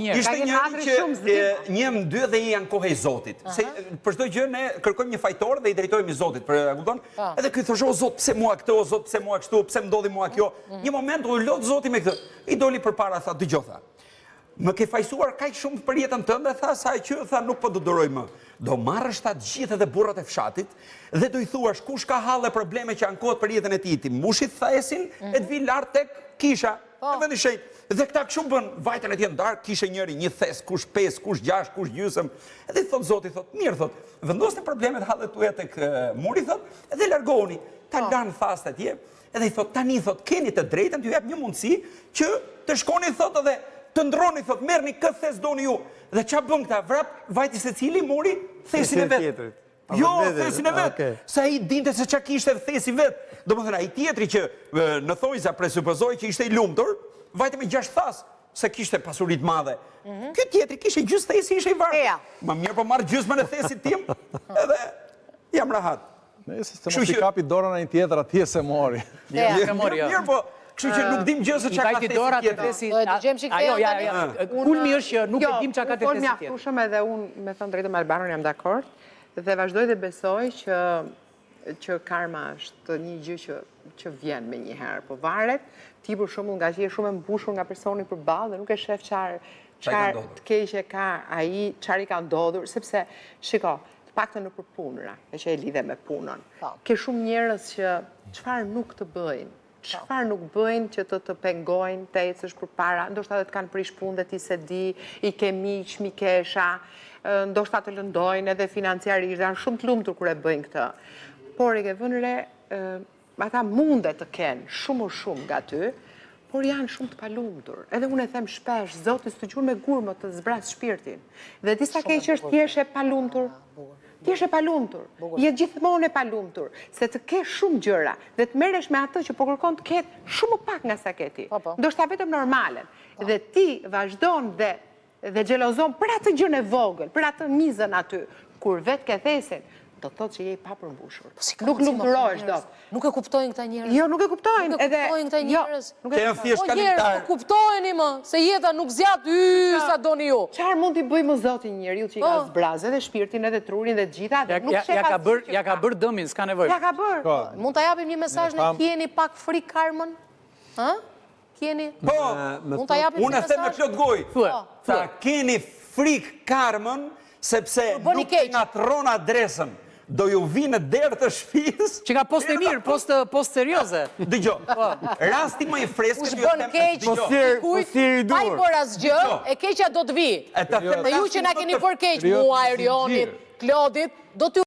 Ishte njëri që njëm dy dhe i janë kohë e Zotit. Se për çdo gjë ne kërkojmë një fajtor dhe i drejtojmë i Zotit. Edhe ky thoshte o Zot, pse mua këtë, o Zot, pse mua kështu, pse më ndodhi mua kjo. Një moment u lot Zoti me këtë. I doli përpara tha, dëgjoj tha. Më ke fajsuar kaq shumë për jetën tënde, tha, sa që tha nuk po të duroj më. Do marrësh ta të gjithë edhe burrat e fshatit dhe do i thuash kush ka hallë probleme që ankohet për jetën e tij, ti mbushit thesin e të vi lart tek kisha. Në vendi shenjtë. Dhe këta kështu bën, vajtën e tjenë darkë, kishe njëri një thes, kush 5, kush 6, kush gjysëm. Edhe i thot Zoti, thot, mirë, thot, vendosni problemet hallet tuaja tek muri, thot, edhe largohuni. Ta lanë thast atje, edhe i thot, tani, thot, keni të drejtën, t'ju jap një mundësi që të shkoni, thot, edhe të ndroni, thot, merrni këtë thes doni ju. Dhe qa bën këta, vrap, vajti se cili muri, thesin e vetë. Jo, thesin e vetë. Sa i dinte se qa kishte thesi vetë. Do më thëna, i tjetri që në thojza presupozoj që ishte i lumtur, vajte me 6 thas, se kishte pasurit madhe. Kjo tjetri kishe gjysë thesi, ishe i varë. Ma mirë po marrë gjysë më në thesit tim, edhe jam rahat. Nëse se mos i kapi dorën e një tjetër atje se mori. Mirë po, kështu që nuk dim gjë se qa ka thesi tjetër. Kulmi është që nuk e dim qa ka të thesi tjetër. Unë mjaftushëm edhe unë me thënë drejtëm Albanon jam dakord, dhe vazhdoj dhe besoj që karma është një gjë që vjen me njëherë, po varet, ti për shumë nga që je shumë e mbushur nga personi për balë dhe nuk e shef qarë të keqe ka aji, qarë i ka ndodhur, sepse, shiko, të pakte në përpunëra, e që e lidhe me punën. Ke shumë njerëz që qëfar nuk të bëjnë, qëfar nuk bëjnë që të pengojnë, të ecësh për para, ndoshta dhe të kanë prish punë dhe ti se di, i ke miq, mikesha, ndoshta të lëndojnë edhe financiarisht, janë shumë të lumtur kur e bëjnë këtë. Por i ke vënë re, ata mundet të kenë shumë o shumë nga ty, por janë shumë të palumtur. Edhe unë e them shpesh, Zoti s'të gjur me gurmë të zbras shpirtin. Dhe disa keq është t'jeshe palumtur. T'jeshe palumtur. Je gjithmonë e palumtur. Se të ke shumë gjëra dhe të merresh me atë që po kërkon të ketë shumë pak nga sa ke ti. Ndoshta vetëm normalen. Dhe ti vazhdon dhe xhelozon për atë gjën e vogël, për atë mizën aty, kur vetë ke thesin, do të thotë që je i papërmbushur. Nuk lumturohesh dot. Nuk e kuptojnë këta njerëz. Jo, nuk e kuptojnë. Nuk e kuptojnë këta njerëz. Po njerëz, kuptojeni më, se jeta nuk zjat sa doni ju. Çfarë mund t'i bëjmë Zoti njeriu që i ka zbrazë edhe shpirtin, edhe trurin, edhe gjitha, dhe nuk shef Ja ka bërë dëmin, s'ka nevojë. Ja ka bërë. Mund ta japim një mesazh ne keni pak frik karmën? Ë? Keni? Po, mund ta japim unë e them me plot gojë. Tha keni frik karmën sepse nuk ngatron adresën. Do ju vinë derë të shtëpisë. Që ka post e mirë, post serioze. Dëgjo, rasti më i freskët Kush bën keq, pa i bërë asgjë, e keqja do të vi. Dhe ju që na keni bërë keq, mua, Erionit, Klodit, do t'ju